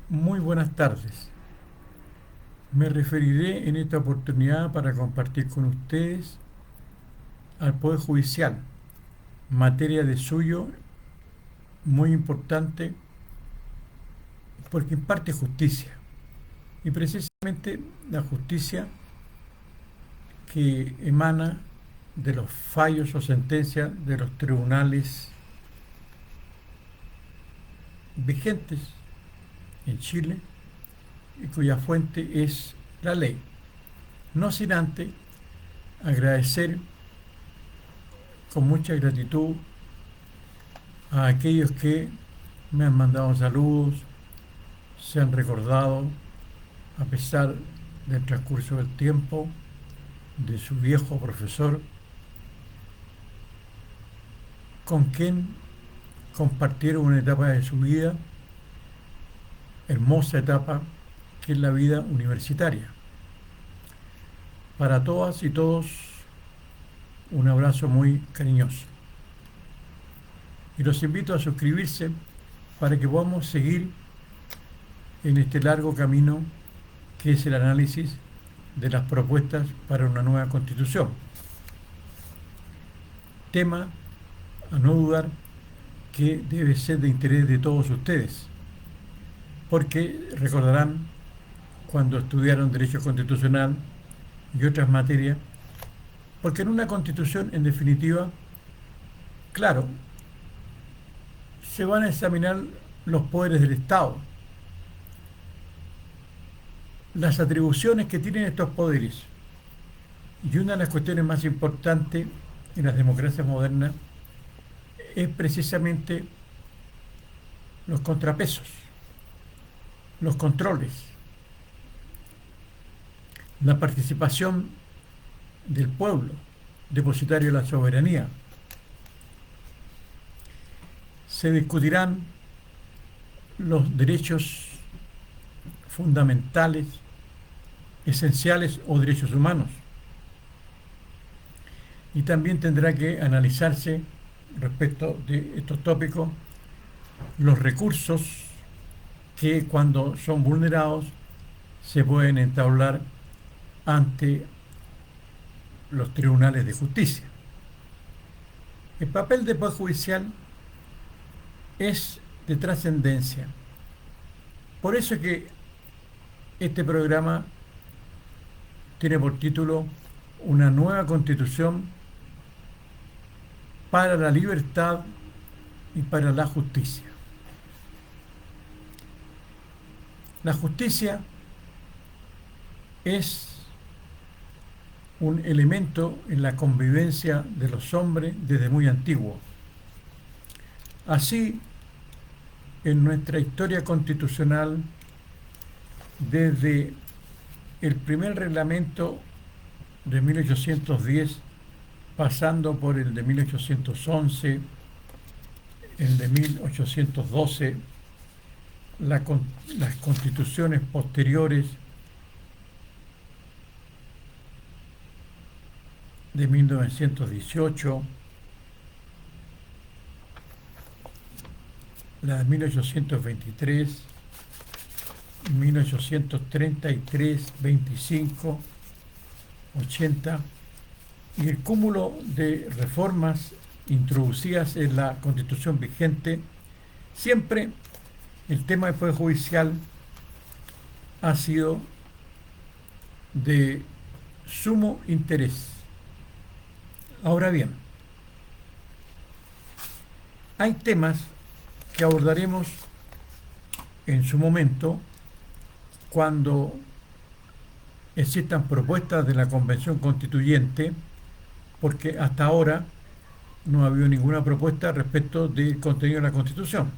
Muy buenas tardes. Me referiré en esta oportunidad para compartir con ustedes al Poder Judicial, materia de suyo muy importante porque imparte justicia. Y precisamente la justicia que emana de los fallos o sentencias de los tribunales vigentes en Chile y cuya fuente es la ley. No sin antes agradecer con mucha gratitud a aquellos que me han mandado saludos, se han recordado, a pesar del transcurso del tiempo, de su viejo profesor, con quien compartieron una etapa de su vida, hermosa etapa, que es la vida universitaria. Para todas y todos, un abrazo muy cariñoso. Y los invito a suscribirse para que podamos seguir en este largo camino que es el análisis de las propuestas para una nueva constitución. Tema, a no dudar, que debe ser de interés de todos ustedes, porque recordarán cuando estudiaron Derecho Constitucional y otras materias, porque en una constitución, en definitiva, claro, se van a examinar los poderes del Estado, las atribuciones que tienen estos poderes. Y una de las cuestiones más importantes en las democracias modernas es precisamente los contrapesos, los controles, la participación del pueblo, depositario de la soberanía. Se discutirán los derechos fundamentales, esenciales o derechos humanos. Y también tendrá que analizarse respecto de estos tópicos los recursos que cuando son vulnerados se pueden entablar ante los tribunales de justicia. El papel del Poder Judicial es de trascendencia. Por eso es que este programa tiene por título Una nueva constitución para la libertad y para la justicia. La justicia es un elemento en la convivencia de los hombres desde muy antiguo. Así, en nuestra historia constitucional, desde el primer reglamento de 1810, pasando por el de 1811, el de 1812, las constituciones posteriores de 1918, la de 1823, 1833, 25, 80, y el cúmulo de reformas introducidas en la Constitución vigente, siempre el tema del Poder Judicial ha sido de sumo interés. Ahora bien, hay temas que abordaremos en su momento cuando existan propuestas de la Convención Constituyente, porque hasta ahora no ha habido ninguna propuesta respecto del contenido de la Constitución.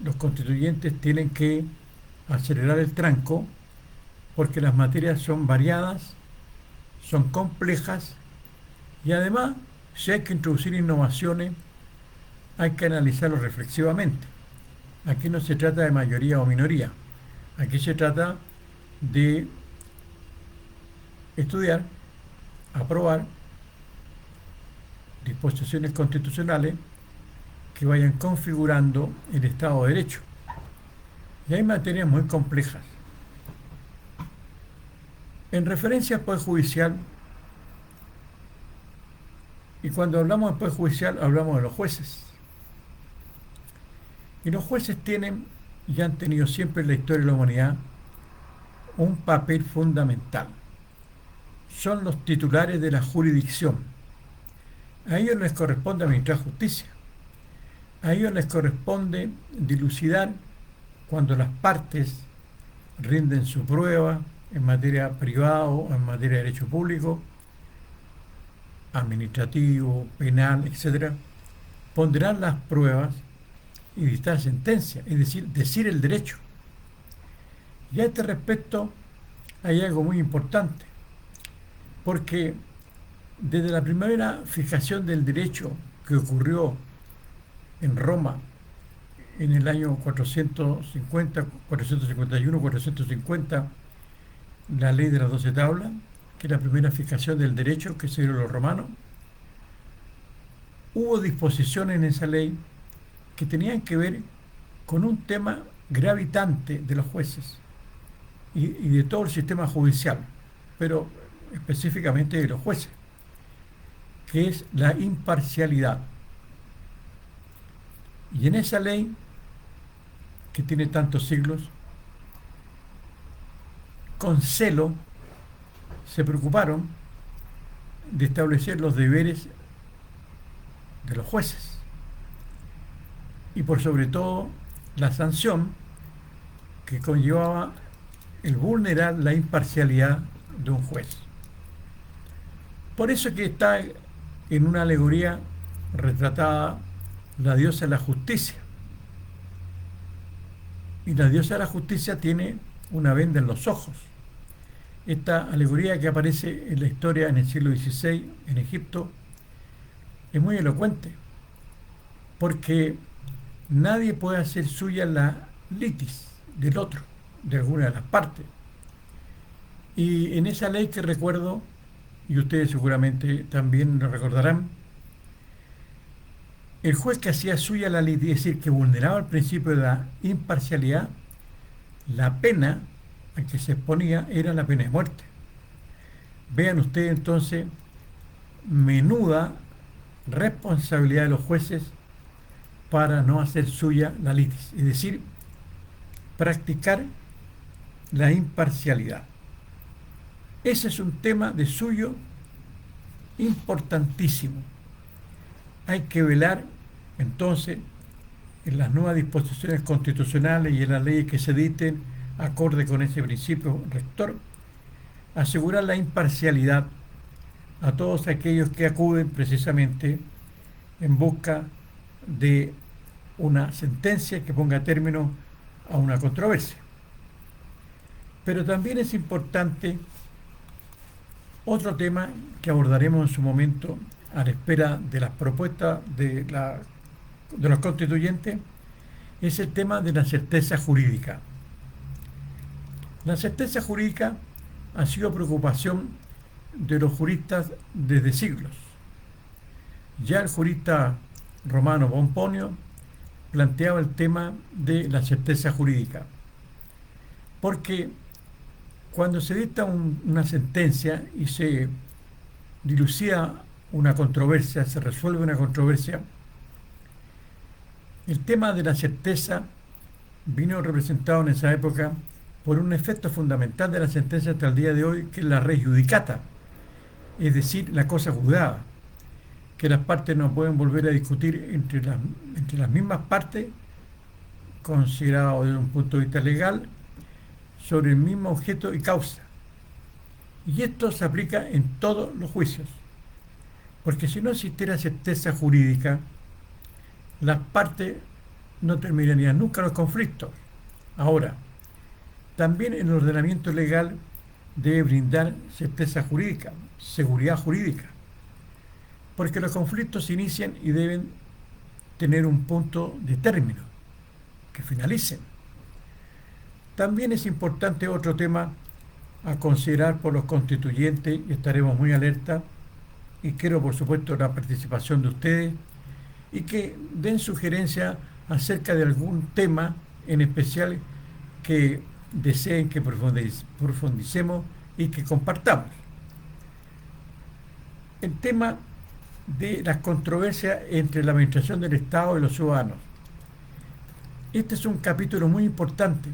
Los constituyentes tienen que acelerar el tranco porque las materias son variadas, son complejas y además, si hay que introducir innovaciones, hay que analizarlo reflexivamente. Aquí no se trata de mayoría o minoría, aquí se trata de estudiar, aprobar disposiciones constitucionales que vayan configurando el Estado de Derecho. Y hay materias muy complejas. En referencia al Poder Judicial, y cuando hablamos del Poder Judicial hablamos de los jueces. Y los jueces tienen y han tenido siempre en la historia de la humanidad un papel fundamental. Son los titulares de la jurisdicción. A ellos les corresponde administrar justicia. A ellos les corresponde dilucidar cuando las partes rinden su prueba en materia privada o en materia de derecho público, administrativo, penal, etcétera, pondrán las pruebas y dictar sentencia, es decir, decir el derecho. Y a este respecto hay algo muy importante, porque desde la primera fijación del derecho que ocurrió en Roma en el año 450, 451, 450, la ley de las 12 tablas, que es la primera fijación del derecho que se dio los romanos, hubo disposiciones en esa ley que tenían que ver con un tema gravitante de los jueces y de todo el sistema judicial, pero específicamente de los jueces, que es la imparcialidad. Y en esa ley, que tiene tantos siglos, con celo se preocuparon de establecer los deberes de los jueces y por sobre todo la sanción que conllevaba el vulnerar la imparcialidad de un juez. Por eso que está en una alegoría retratada la diosa de la justicia. Y la diosa de la justicia tiene una venda en los ojos. Esta alegoría que aparece en la historia en el siglo XVI en Egipto es muy elocuente, porque nadie puede hacer suya la litis del otro, de alguna de las partes. Y en esa ley que recuerdo, y ustedes seguramente también lo recordarán, el juez que hacía suya la litis, es decir, que vulneraba el principio de la imparcialidad, la pena a que se exponía era la pena de muerte. Vean ustedes entonces, menuda responsabilidad de los jueces para no hacer suya la litis, es decir, practicar la imparcialidad. Ese es un tema de suyo importantísimo. Hay que velar entonces en las nuevas disposiciones constitucionales y en las leyes que se dicten acorde con ese principio rector, asegurar la imparcialidad a todos aquellos que acuden precisamente en busca de una sentencia que ponga término a una controversia. Pero también es importante otro tema que abordaremos en su momento a la espera de las propuestas de los constituyentes, es el tema de la certeza jurídica. La certeza jurídica ha sido preocupación de los juristas desde siglos. Ya el jurista romano Pomponio planteaba el tema de la certeza jurídica, porque cuando se dicta una sentencia y se dilucida una controversia, se resuelve una controversia, el tema de la certeza vino representado en esa época por un efecto fundamental de la sentencia hasta el día de hoy, que es la res judicata, es decir, la cosa juzgada, que las partes no pueden volver a discutir entre las mismas partes, considerado desde un punto de vista legal, sobre el mismo objeto y causa. Y esto se aplica en todos los juicios, porque si no existiera certeza jurídica, las partes no terminarían nunca los conflictos. Ahora, también el ordenamiento legal debe brindar certeza jurídica, seguridad jurídica, porque los conflictos se inician y deben tener un punto de término, que finalicen. También es importante otro tema a considerar por los constituyentes, y estaremos muy alerta, y quiero por supuesto la participación de ustedes, y que den sugerencias acerca de algún tema en especial que deseen que profundicemos y que compartamos. El tema de las controversias entre la administración del Estado y los ciudadanos. Este es un capítulo muy importante.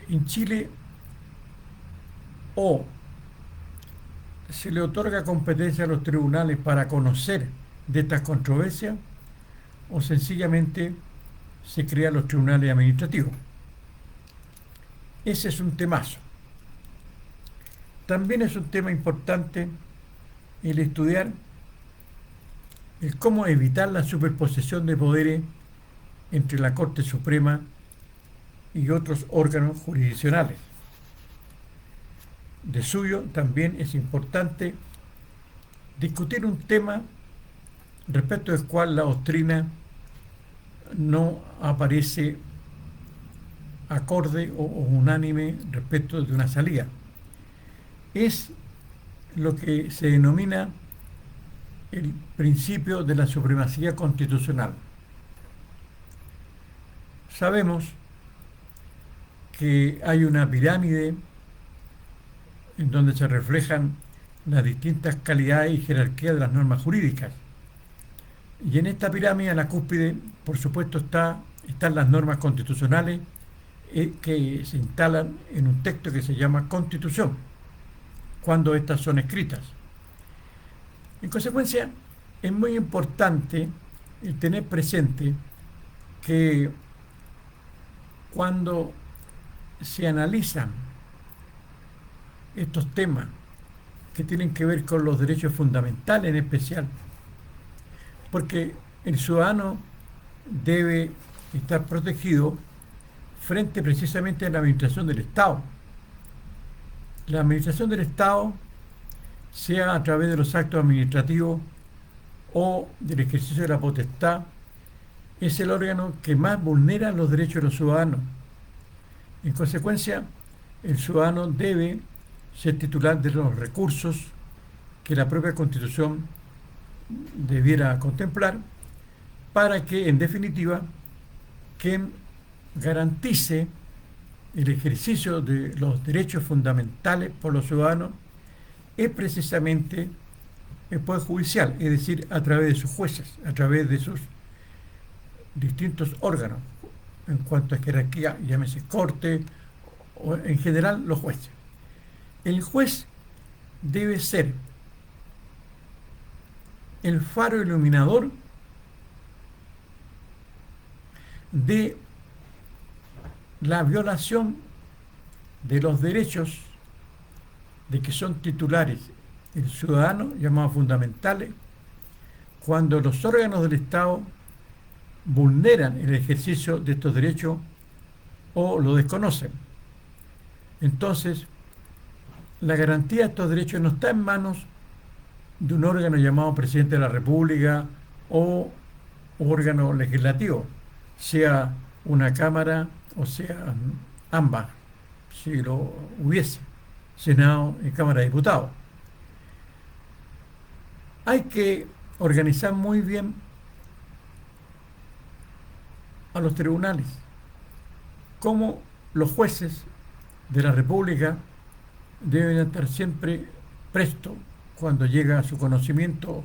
En Chile, o se le otorga competencia a los tribunales para conocer de estas controversias, o sencillamente se crean los tribunales administrativos. Ese es un temazo. También es un tema importante el estudiar el cómo evitar la superposición de poderes entre la Corte Suprema y otros órganos jurisdiccionales. De suyo también es importante discutir un tema respecto del cual la doctrina no aparece acorde o unánime respecto de una salida. Es lo que se denomina el principio de la supremacía constitucional. Sabemos que hay una pirámide en donde se reflejan las distintas calidades y jerarquías de las normas jurídicas. Y en esta pirámide, en la cúspide, por supuesto, están las normas constitucionales que se instalan en un texto que se llama Constitución, cuando estas son escritas. En consecuencia, es muy importante el tener presente que cuando se analizan estos temas que tienen que ver con los derechos fundamentales en especial, porque el ciudadano debe estar protegido frente precisamente a la administración del Estado. La administración del Estado, sea a través de los actos administrativos o del ejercicio de la potestad, es el órgano que más vulnera los derechos de los ciudadanos. En consecuencia, el ciudadano debe ser titular de los recursos que la propia Constitución debiera contemplar para que, en definitiva, quien garantice el ejercicio de los derechos fundamentales por los ciudadanos es precisamente el Poder Judicial, es decir, a través de sus jueces, a través de sus distintos órganos, en cuanto a jerarquía, llámese corte, o en general los jueces. El juez debe ser el faro iluminador de la violación de los derechos de que son titulares el ciudadano, llamados fundamentales, cuando los órganos del Estado vulneran el ejercicio de estos derechos o lo desconocen. Entonces, la garantía de estos derechos no está en manos de un órgano llamado Presidente de la República o órgano legislativo, sea una Cámara o sea ambas, si lo hubiese, Senado y Cámara de Diputados. Hay que organizar muy bien a los tribunales, como los jueces de la República deben estar siempre prestos cuando llega a su conocimiento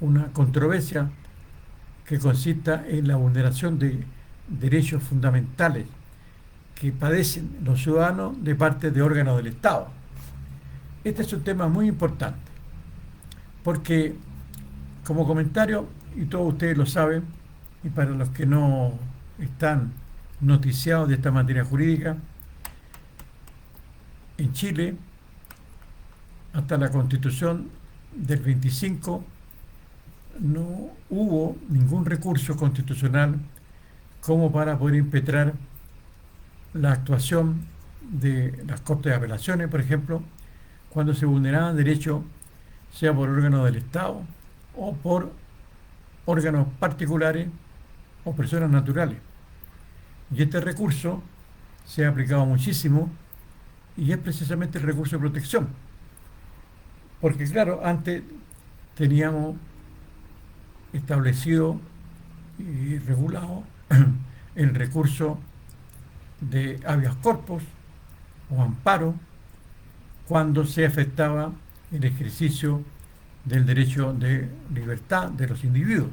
una controversia que consista en la vulneración de derechos fundamentales que padecen los ciudadanos de parte de órganos del Estado. Este es un tema muy importante, porque como comentario, y todos ustedes lo saben, y para los que no están noticiados de esta materia jurídica, en Chile, hasta la Constitución del 25, no hubo ningún recurso constitucional como para poder impetrar la actuación de las Cortes de Apelaciones, por ejemplo, cuando se vulneraban derechos, sea por órganos del Estado o por órganos particulares o personas naturales. Y este recurso se ha aplicado muchísimo y es precisamente el recurso de protección. Porque claro, antes teníamos establecido y regulado el recurso de habeas corpus o amparo cuando se afectaba el ejercicio del derecho de libertad de los individuos.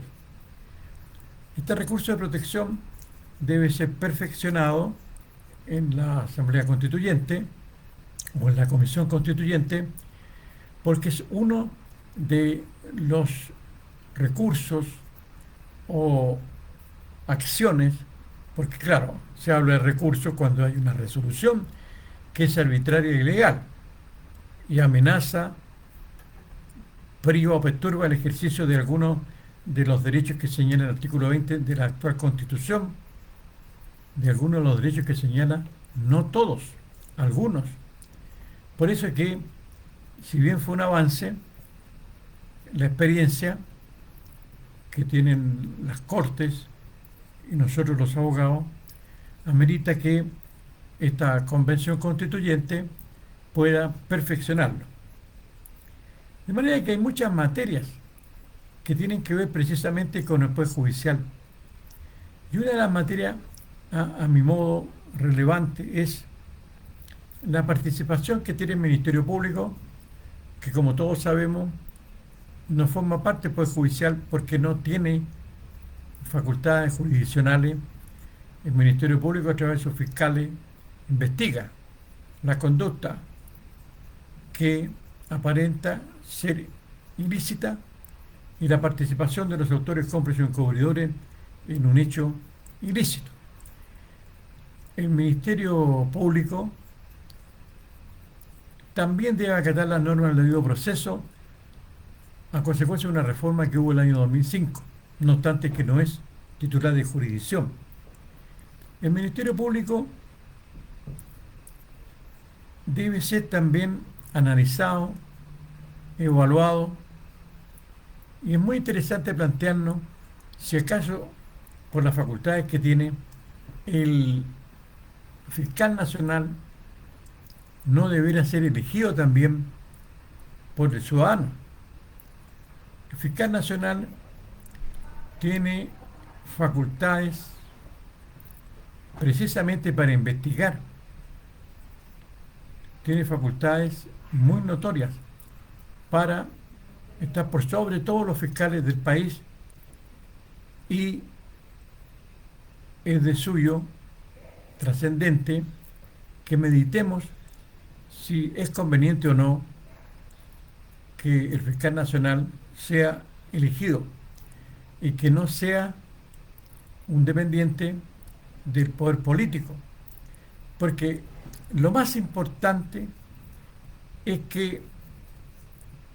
Este recurso de protección debe ser perfeccionado en la Asamblea Constituyente o en la Comisión Constituyente porque es uno de los recursos o acciones, porque claro, se habla de recursos cuando hay una resolución que es arbitraria e ilegal y amenaza, priva o perturba el ejercicio de algunos de los derechos que señala el artículo 20 de la actual Constitución, de algunos de los derechos que señala, no todos, algunos. Por eso es que, si bien fue un avance, la experiencia que tienen las Cortes y nosotros los abogados, amerita que esta Convención Constituyente pueda perfeccionarlo. De manera que hay muchas materias que tienen que ver precisamente con el Poder Judicial. Y una de las materias, a mi modo, relevante es la participación que tiene el Ministerio Público, que como todos sabemos, no forma parte del Poder Judicial porque no tiene facultades jurisdiccionales. El Ministerio Público, a través de sus fiscales, investiga la conducta que aparenta ser ilícita y la participación de los autores, cómplices o encubridores en un hecho ilícito. El Ministerio Público también debe acatar las normas del debido proceso a consecuencia de una reforma que hubo el año 2005, no obstante que no es titular de jurisdicción. El Ministerio Público debe ser también analizado, evaluado, y es muy interesante plantearnos si acaso, por las facultades que tiene el fiscal nacional, no debería ser elegido también por el ciudadano. El fiscal nacional tiene facultades precisamente para investigar, tiene facultades muy notorias para estar por sobre todos los fiscales del país, y es de suyo trascendente que meditemos si es conveniente o no que el fiscal nacional sea elegido y que no sea un dependiente del poder político, porque lo más importante es que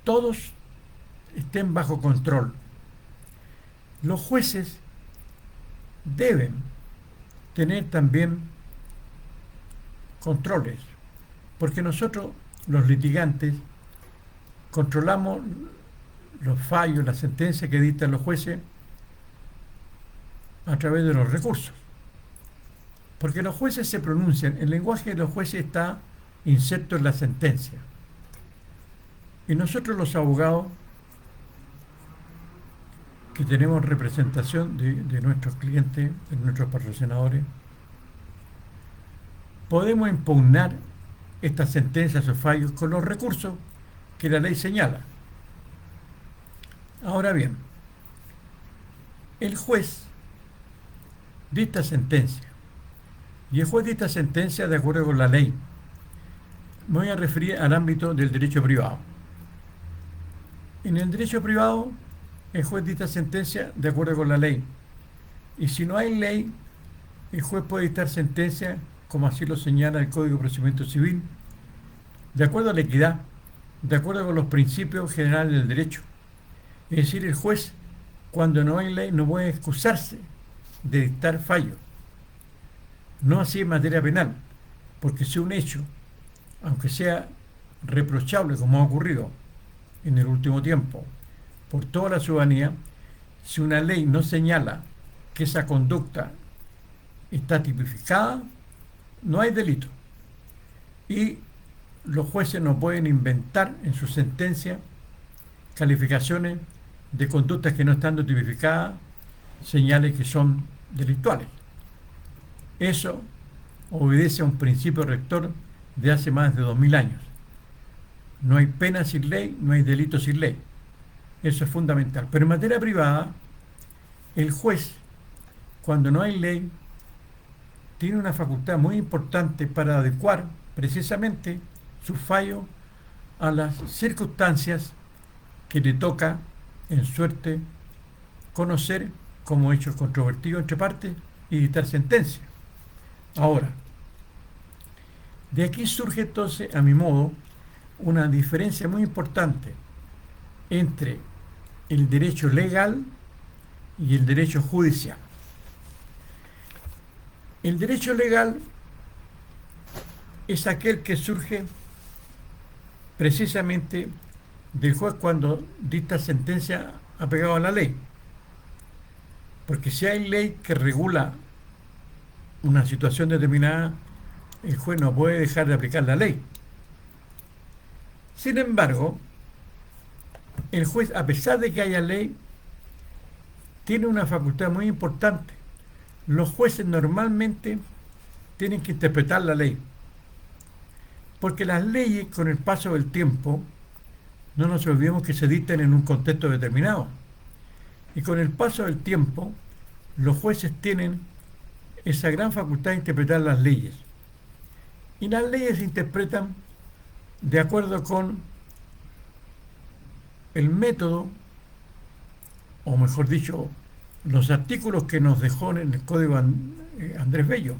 todos estén bajo control. Los jueces deben tener también controles, porque nosotros, los litigantes, controlamos los fallos, las sentencias que dictan los jueces a través de los recursos. Porque los jueces se pronuncian, el lenguaje de los jueces está inserto en la sentencia. Y nosotros los abogados, que tenemos representación de nuestros clientes, de nuestros patrocinadores, podemos impugnar estas sentencias o fallos con los recursos que la ley señala. Ahora bien, el juez dicta sentencia, y el juez dicta sentencia de acuerdo con la ley. Me voy a referir al ámbito del derecho privado. En el derecho privado, el juez dicta sentencia de acuerdo con la ley. Y si no hay ley, el juez puede dictar sentencia, como así lo señala el Código de Procedimiento Civil, de acuerdo a la equidad, de acuerdo con los principios generales del derecho. Es decir, el juez, cuando no hay ley, no puede excusarse de dictar fallo. No así en materia penal, porque si un hecho, aunque sea reprochable como ha ocurrido en el último tiempo por toda la ciudadanía, si una ley no señala que esa conducta está tipificada, no hay delito. Y los jueces no pueden inventar en su sentencia calificaciones de conductas que no están tipificadas, señales que son delictuales. Eso obedece a un principio rector de hace más de 2000 años. No hay pena sin ley, no hay delito sin ley. Eso es fundamental. Pero en materia privada, el juez, cuando no hay ley, tiene una facultad muy importante para adecuar precisamente su fallo a las circunstancias que le toca en suerte conocer como hecho controvertido entre partes y dictar sentencia. Ahora, de aquí surge entonces, a mi modo, una diferencia muy importante entre el derecho legal y el derecho judicial. El derecho legal es aquel que surge precisamente del juez cuando dicta sentencia apegado a la ley. Porque si hay ley que regula una situación determinada, el juez no puede dejar de aplicar la ley. Sin embargo, el juez, a pesar de que haya ley, tiene una facultad muy importante. Los jueces normalmente tienen que interpretar la ley, porque las leyes con el paso del tiempo, no nos olvidemos que se dictan en un contexto determinado, y con el paso del tiempo los jueces tienen esa gran facultad de interpretar las leyes, y las leyes se interpretan de acuerdo con el método, o mejor dicho, los artículos que nos dejó en el Código Andrés Bello,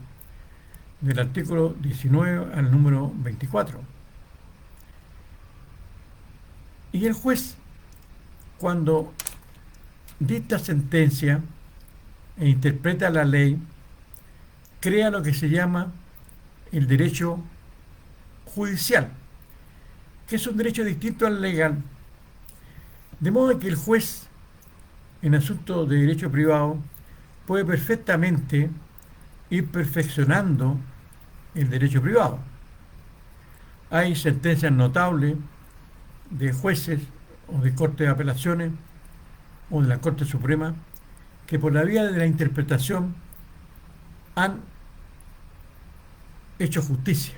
del artículo 19 al número 24. Y el juez, cuando dicta sentencia e interpreta la ley, crea lo que se llama el derecho judicial, que es un derecho distinto al legal. De modo que el juez, en asuntos de derecho privado, puede perfectamente ir perfeccionando el derecho privado. Hay sentencias notables de jueces o de Corte de Apelaciones o de la Corte Suprema que por la vía de la interpretación han hecho justicia.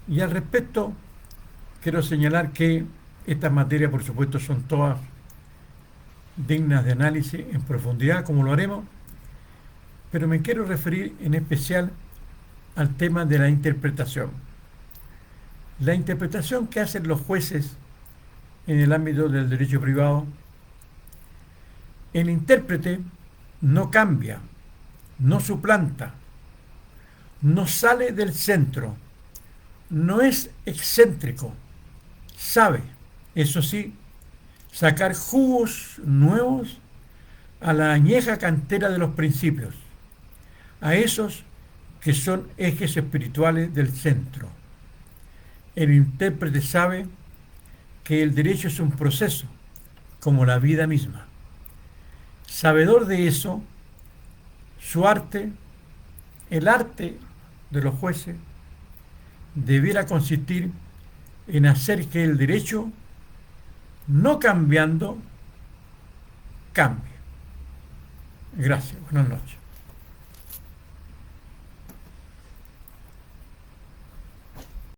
Y al respecto, quiero señalar que estas materias, por supuesto, son todas dignas de análisis en profundidad, como lo haremos, pero me quiero referir en especial al tema de la interpretación. La interpretación que hacen los jueces en el ámbito del derecho privado, el intérprete no cambia, no suplanta, no sale del centro, no es excéntrico, sabe, eso sí, sacar jugos nuevos a la añeja cantera de los principios, a esos que son ejes espirituales del centro. El intérprete sabe que el derecho es un proceso, como la vida misma. Sabedor de eso, su arte, el arte de los jueces, debiera consistir en hacer que el derecho, no cambiando, cambie. Gracias. Buenas noches.